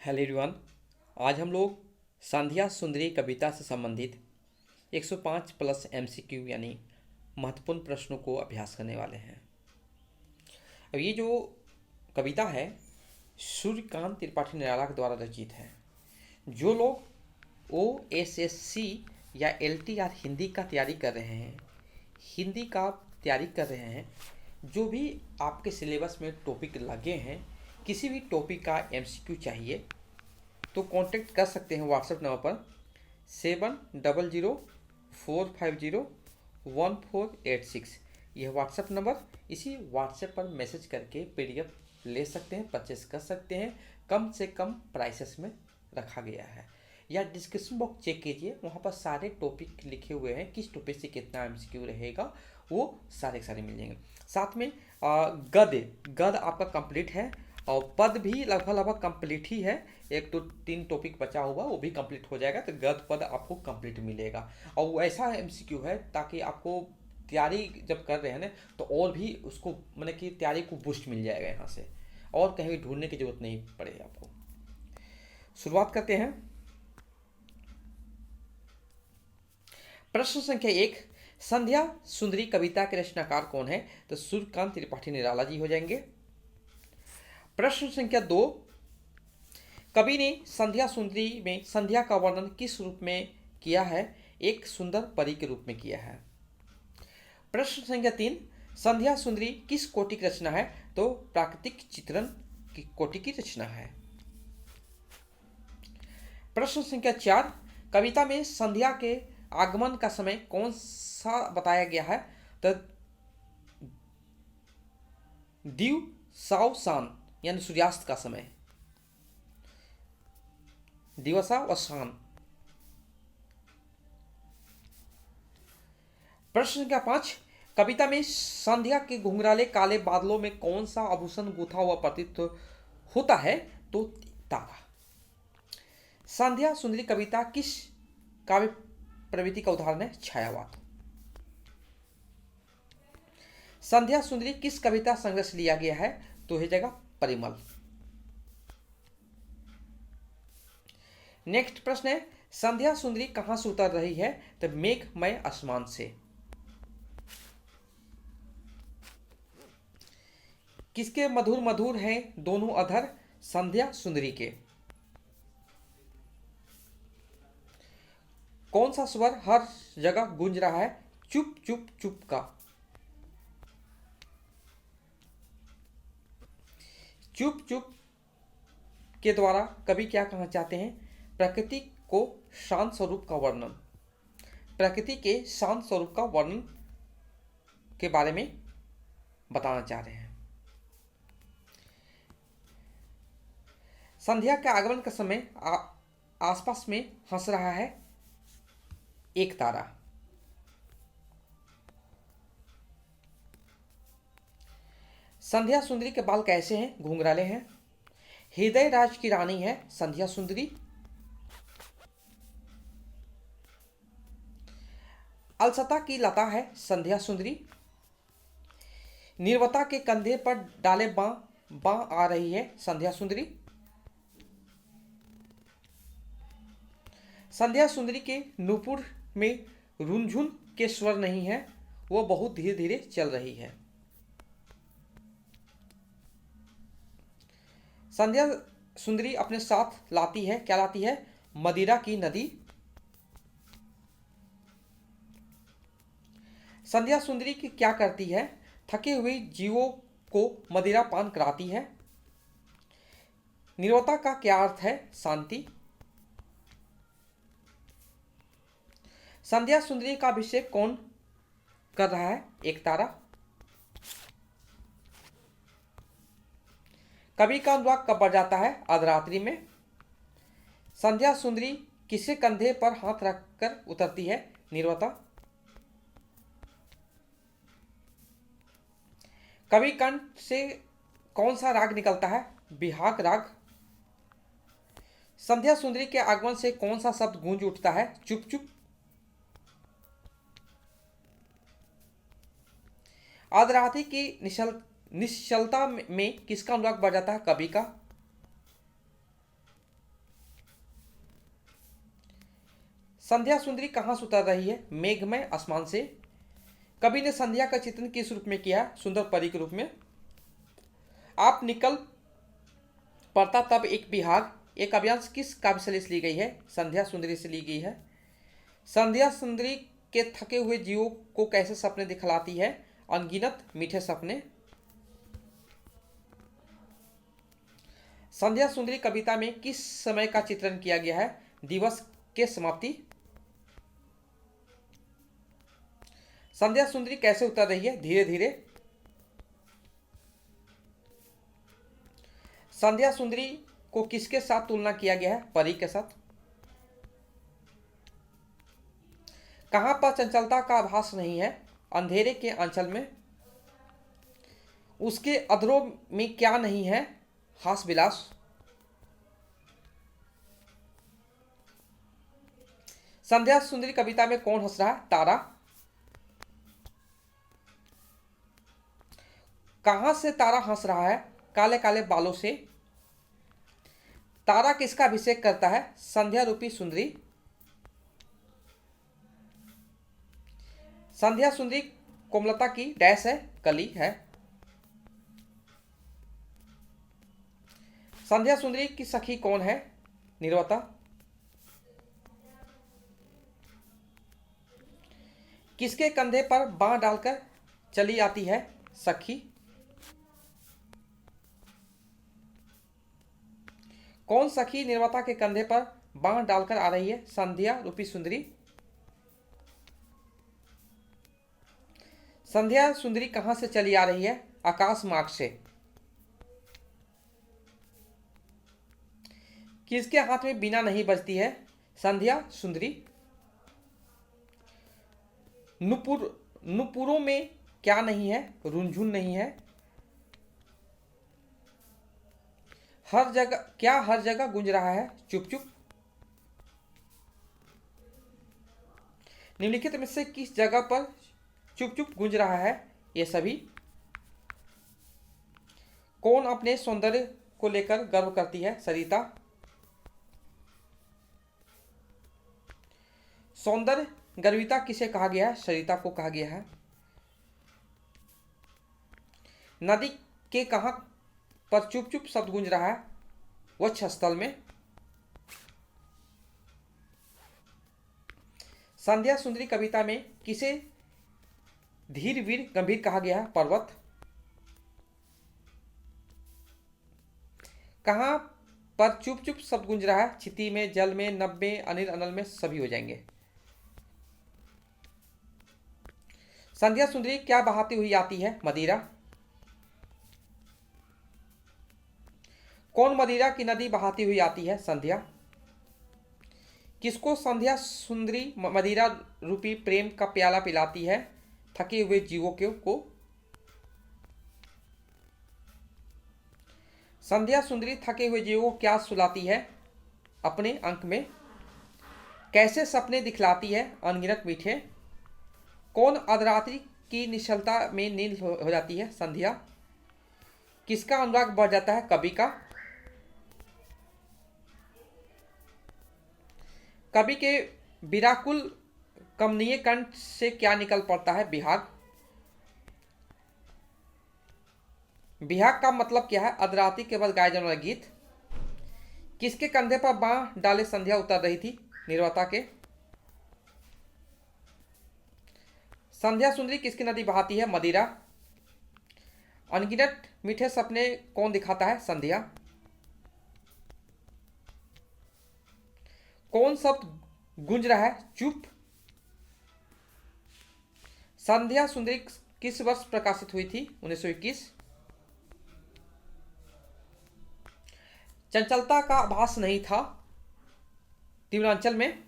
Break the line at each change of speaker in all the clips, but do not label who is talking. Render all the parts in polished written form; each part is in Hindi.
Hello everyone. आज हम लोग संध्या सुंदरी कविता से संबंधित 105 प्लस एमसीक्यू यानी महत्वपूर्ण प्रश्नों को अभ्यास करने वाले हैं। अब ये जो कविता है सूर्यकांत त्रिपाठी निराला के द्वारा रचित है। जो लोग OSSC या LTR हिंदी का तैयारी कर रहे हैं, हिंदी का तैयारी कर रहे हैं, जो भी आपके सिलेबस में टॉपिक लगे हैं, किसी भी टॉपिक का MCQ चाहिए तो कांटेक्ट कर सकते हैं व्हाट्सएप नंबर पर 7004501486। यह व्हाट्सएप नंबर, इसी व्हाट्सएप पर मैसेज करके PDF ले सकते हैं, परचेस कर सकते हैं। कम से कम प्राइसेस में रखा गया है। या डिस्क्रिप्शन बॉक्स चेक कीजिए, वहाँ पर सारे टॉपिक लिखे हुए हैं, किस टॉपिक से कितना MCQ रहेगा वो सारे मिल जाएंगे। साथ में गद आपका कंप्लीट है और पद भी लगभग कंप्लीट ही है। 1 तो 3 टॉपिक बचा हुआ वो भी कंप्लीट हो जाएगा, तो गद पद आपको कंप्लीट मिलेगा। और वो ऐसा MCQ है ताकि आपको तैयारी जब कर रहे हैं ना तो और भी उसको मतलब कि तैयारी को बूस्ट मिल जाएगा यहाँ से, और कहीं भी ढूंढने की जरूरत नहीं पड़ेगी आपको। शुरुआत करते हैं। प्रश्न संख्या 1, संध्या सुंदरी कविता के रचनाकार कौन है? तो सूर्यकांत त्रिपाठी निराला जी हो जाएंगे। प्रश्न संख्या 2, कवि ने संध्या सुंदरी में संध्या का वर्णन किस रूप में किया है? एक सुंदर परी के रूप में किया है। प्रश्न संख्या 3, संध्या सुंदरी किस कोटि की रचना है? तो प्राकृतिक चित्रण की कोटि की रचना है। प्रश्न संख्या 4, कविता में संध्या के आगमन का समय कौन सा बताया गया है? तो दिवसावसान यानी सूर्यास्त का समय, दिवसावसान। प्रश्न संख्या 5, कविता में संध्या के घुंघराले काले बादलों में कौन सा आभूषण गूंथा हुआ प्रतीत होता है? तो तारा। संध्या सुंदरी कविता किस काव्य प्रवृत्ति का उदाहरण है? छायावाद। संध्या सुंदरी किस कविता संग्रह से लिया गया है? तो है जगह परिमल। नेक्स्ट प्रश्न है, संध्या सुंदरी कहां से उतर रही है? तो मेघमय आसमान से। किसके मधुर मधुर हैं दोनों अधर? संध्या सुंदरी के। कौन सा स्वर हर जगह गूंज रहा है? चुप चुप चुप का। चुप चुप के द्वारा कवि क्या कहना चाहते हैं? प्रकृति को शांत स्वरूप का वर्णन, प्रकृति के शांत स्वरूप का वर्णन के बारे में बताना चाह रहे हैं। संध्या के आगमन का समय आसपास में हंस रहा है एक तारा। संध्या सुंदरी के बाल कैसे हैं? घुंघराले हैं। हृदय राज की रानी है संध्या सुंदरी। अलसता की लता है संध्या सुंदरी। निर्वता के कंधे पर डाले बां आ रही है संध्या सुंदरी। संध्या सुंदरी के नूपुर में रुनझुन के स्वर नहीं है, वो बहुत धीरे धीरे चल रही है। संध्या सुंदरी अपने साथ लाती है, क्या लाती है? मदिरा की नदी। संध्या सुंदरी की क्या करती है? थके हुए जीवों को मदिरा पान कराती है। निरवता का क्या अर्थ है? शांति। संध्या सुंदरी का अभिषेक कौन कर रहा है? एक तारा। कवि का अनुराग कब बढ़ जाता है? अर्धरात्रि में। संध्या सुंदरी किसके कंधे पर हाथ रखकर उतरती है? निर्वता। कवि कंठ से कौन सा राग निकलता है? बिहाग राग। संध्या सुंदरी के आगमन से कौन सा शब्द गूंज उठता है? चुप चुप। अर्धरात्रि की निश्चलता में किसका अनुराग बढ़ जाता है? कवि का। संध्या सुंदरी कहाँ से उतर रही है? मेघमय आसमान से। कवि ने संध्या का चित्रण किस रूप में किया? सुंदर परी के रूप में। आप निकल पड़ता तब एक बिहाग, एक काव्यांश किस काव्य शैली से ली गई है? संध्या सुंदरी से ली गई है। संध्या सुंदरी के थके हुए जीवों को कैसे सपने दिखलाती है? अनगिनत मीठे सपने। संध्या सुंदरी कविता में किस समय का चित्रण किया गया है? दिवस के समाप्ति। संध्या सुंदरी कैसे उतर रही है? धीरे धीरे। संध्या सुंदरी को किसके साथ तुलना किया गया है? परी के साथ। कहां पर चंचलता का आभास नहीं है? अंधेरे के अंचल में। उसके अधरों में क्या नहीं है? हास विलास। संध्या सुंदरी कविता में कौन हंस रहा है? तारा। कहां से तारा हंस रहा है? काले काले बालों से। तारा किसका अभिषेक करता है? संध्या रूपी सुंदरी। संध्या सुंदरी कोमलता की डैश है, कली है। संध्या सुंदरी की सखी कौन है? निर्वता। किसके कंधे पर बांह डालकर चली आती है? सखी। कौन सखी निर्वता के कंधे पर बांह डालकर आ रही है? संध्या रूपी सुंदरी। संध्या सुंदरी कहां से चली आ रही है? आकाश मार्ग से। किसके हाथ में बीना नहीं बजती है? संध्या सुंदरी। नुपुरों में क्या नहीं है? रुंझुन नहीं है। हर जगह गूंज रहा है? चुप चुप। निम्नलिखित में से किस जगह पर चुप चुप गूंज रहा है? ये सभी। कौन अपने सौंदर्य को लेकर गर्व करती है? सरिता। सौंदर्य गर्विता किसे कहा गया है? सरिता को कहा गया है। नदी के कहां पर चुप चुप शब्द गूंज रहा है? वक्षस्थल में। संध्या सुंदरी कविता में किसे धीर वीर गंभीर कहा गया है? पर्वत। कहां पर चुप चुप शब्द गूंज रहा है? क्षिति में, जल में, नभ में, अनिल अनल में, सभी हो जाएंगे। संध्या सुंदरी क्या बहाती हुई आती है? मदिरा। कौन मदिरा की नदी बहाती हुई आती है? संध्या। किसको संध्या सुंदरी मदिरा रूपी प्रेम का प्याला पिलाती है? थके हुए जीवों को। संध्या सुंदरी थके हुए जीवों को क्या सुलाती है? अपने अंक में। कैसे सपने दिखलाती है? अनगिनत मीठे। कौन अर्धरात्रि की निश्चलता में नींद हो जाती है? संध्या। किसका अनुराग बढ़ जाता है? कवि का। कवि के विराकुल कमनीय कंठ से क्या निकल पड़ता है? बिहाग। बिहाग का मतलब क्या है? अर्धरात्रि के बाद गाया जाने वाला गीत। किसके कंधे पर बांह डाले संध्या उतर रही थी? निर्वता के। संध्या सुंदरी किसकी नदी बहाती है? मदिरा। अनगिनत मीठे सपने कौन दिखाता है? संध्या। कौन शब्द गूंज रहा है? चुप। संध्या सुंदरी किस वर्ष प्रकाशित हुई थी? 1921। चंचलता का आभास नहीं था तीव्रांचल में।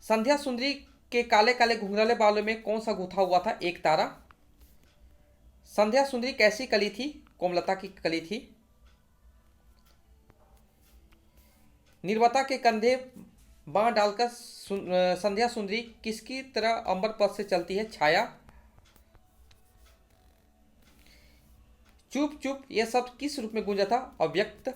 संध्या सुंदरी के काले काले घुंघराले बालों में कौन सा गुथा हुआ था? एक तारा। संध्या सुंदरी कैसी कली थी? कोमलता की कली थी। निर्वता के कंधे बांह डालकर संध्या सुंदरी किसकी तरह अंबर पथ से चलती है? छाया। चुप चुप यह शब्द किस रूप में गूंजा था? अव्यक्त।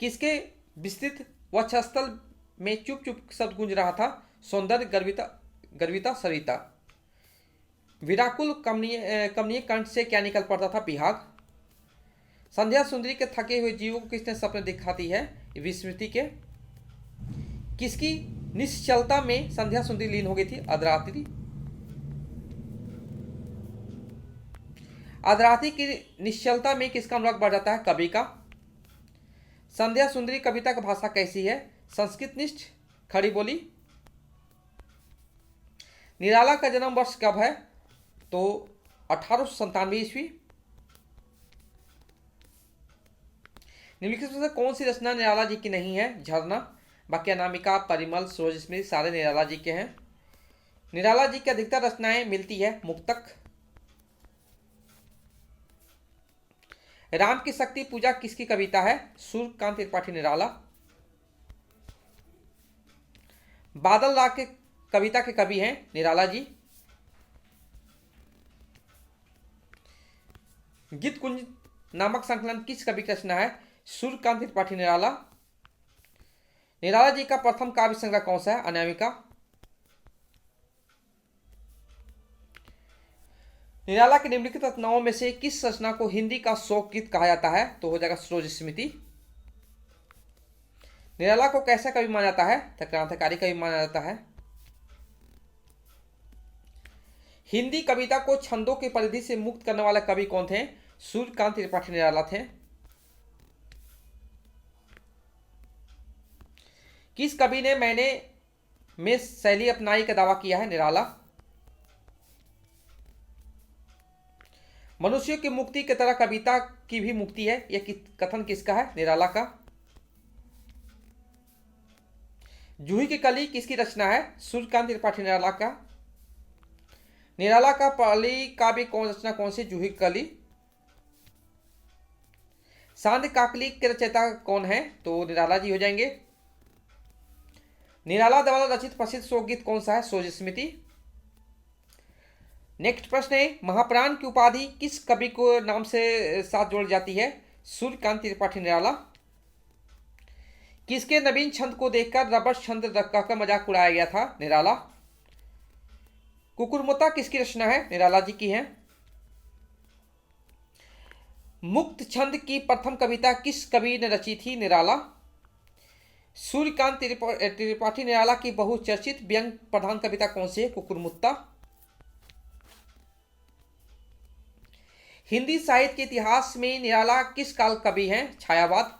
किसके विस्तृत वक्षस्थल में चुप चुप शब्द गूंज रहा था? सौंदर्य गर्विता गर्विता सरिता। विराकुल कमनीय कंठ से क्या निकल पड़ता था? बिहाग। संध्या सुंदरी के थके हुए जीवों को किसने सपने दिखाती है? विस्मृति के। किसकी निश्चलता में संध्या सुंदरी लीन हो गई थी? अर्धरात्रि। अर्धरात्रि की निश्चलता में किसका अनुराग बढ़ जाता है? कवि का। संध्या सुंदरी कविता की भाषा कैसी है? संस्कृत निष्ठ, खड़ी बोली। निराला का जन्म वर्ष कब है? तो 1897 ईस्वी। निम्नलिखित में से कौन सी रचना निराला जी की नहीं है? झरना, वाक्यानामिका, परिमल, सूरज स्मृति सारे निराला जी के हैं। निराला जी की अधिकतर रचनाएं मिलती है मुक्तक। राम की शक्ति पूजा किसकी कविता है? सूर्यकांत त्रिपाठी निराला। बादल राग के कविता के कवि हैं निराला जी। गीत कुंज नामक संकलन किस कवि की रचना है? सूर्यकांत त्रिपाठी निराला। निराला जी का प्रथम काव्य संग्रह कौन सा है? अनामिका। निराला की निम्नलिखित रचनाओं में से किस रचना को हिंदी का शोक गीत कहा जाता है? तो हो जाएगा सूरज स्मृति। निराला को कैसा कवि माना जाता है? तो क्रांतिकारी कवि माना जाता है। हिंदी कविता को छंदों की परिधि से मुक्त करने वाले कवि कौन थे? सूर्यकांत त्रिपाठी निराला थे। किस कवि ने मैंने में शैली अपनाई का दावा किया है? निराला। मनुष्य की मुक्ति की तरह कविता की भी मुक्ति है, यह कथन किसका है? निराला का। जूही की कली किसकी रचना है? सूर्यकांत त्रिपाठी निराला का। निराला का पहली काव्य कौन रचना कौन सी? जूही की कली। सांध्य काकली के रचयिता कौन है? तो निराला जी हो जाएंगे। निराला द्वारा रचित प्रसिद्ध शोक गीत कौन सा है? सूरज स्मृति। नेक्स्ट प्रश्न है, महाप्राण की उपाधि किस कवि को नाम से साथ जोड़ जाती है? सूर्यकांत त्रिपाठी निराला। किसके नवीन छंद को देखकर रबर छंद कहकर मजाक उड़ाया गया था? निराला। कुकुरमुत्ता किसकी रचना है? निराला जी की है। मुक्त छंद की प्रथम कविता किस कवि ने रची थी? निराला। सूर्यकांत त्रिपाठी निराला की बहुचर्चित व्यंग प्रधान कविता कौन सी है? कुकुरमुत्ता। हिंदी साहित्य के इतिहास में निराला किस काल कवि हैं? छायावाद।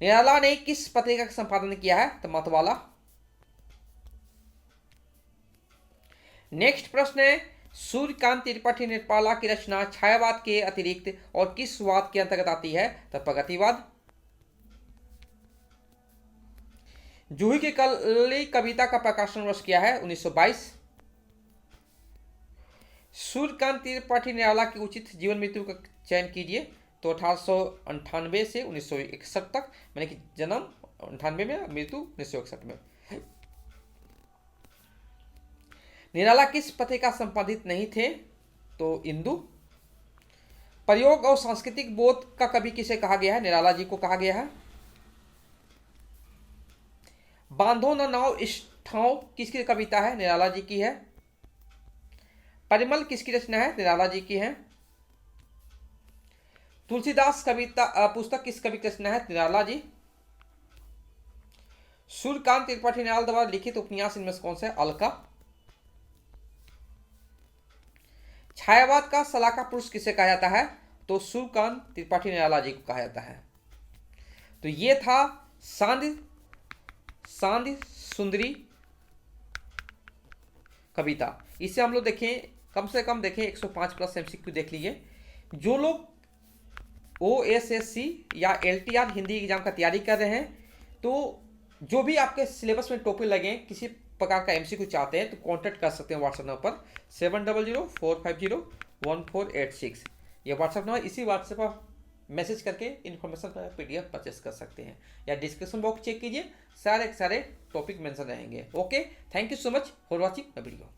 निराला ने किस पत्रिका का संपादन किया है? तो मतवाला। नेक्स्ट प्रश्न है, सूर्यकांत त्रिपाठी निराला की रचना छायावाद के अतिरिक्त और किस वाद के अंतर्गत आती है? तो प्रगतिवाद। जूही की कली कविता का प्रकाशन वर्ष क्या है? 1922। सूर्यकांत त्रिपाठी निराला की उचित जीवन मृत्यु का चयन कीजिए। तो 1898 से 1961 तक, मैंने कि जन्म 98 में, मृत्यु 1961 में। निराला किस पत्रिका संपादित नहीं थे? तो इंदु। प्रयोग और सांस्कृतिक बोध का कवि किसे कहा गया है? निराला जी को कहा गया है। बांधो न नाव इस ठाव किसकी कविता है? निराला जी की है। परिमल किसकी रचना है? निराला जी की है। तुलसीदास कविता पुस्तक किस कवि की रचना है? निराला जी। सूर्यकांत त्रिपाठी निराला द्वारा लिखित उपन्यास इनमें से कौन सा है? अलका। छायावाद का सलाहकार पुरुष किसे कहा जाता है? तो सूर्यकांत त्रिपाठी निराला जी को कहा जाता है। तो ये था सांध्य सुंदरी कविता। इसे हम लोग देखें, कम से कम देखें 105 प्लस MCQ देख लीजिए। जो लोग OSSC या LTR हिंदी एग्जाम का तैयारी कर रहे हैं, तो जो भी आपके सिलेबस में टॉपिक लगे, किसी प्रकार का MCQ चाहते हैं, तो कांटेक्ट कर सकते हैं व्हाट्सएप नंबर पर 7004501486। यह व्हाट्सएप नंबर, इसी व्हाट्सएप पर मैसेज करके इन्फॉर्मेशन PDF परचेस कर सकते हैं, या डिस्क्रिप्शन बॉक्स चेक कीजिए, सारे टॉपिक मेंशन रहेंगे। Okay, thank you so much for watching the video.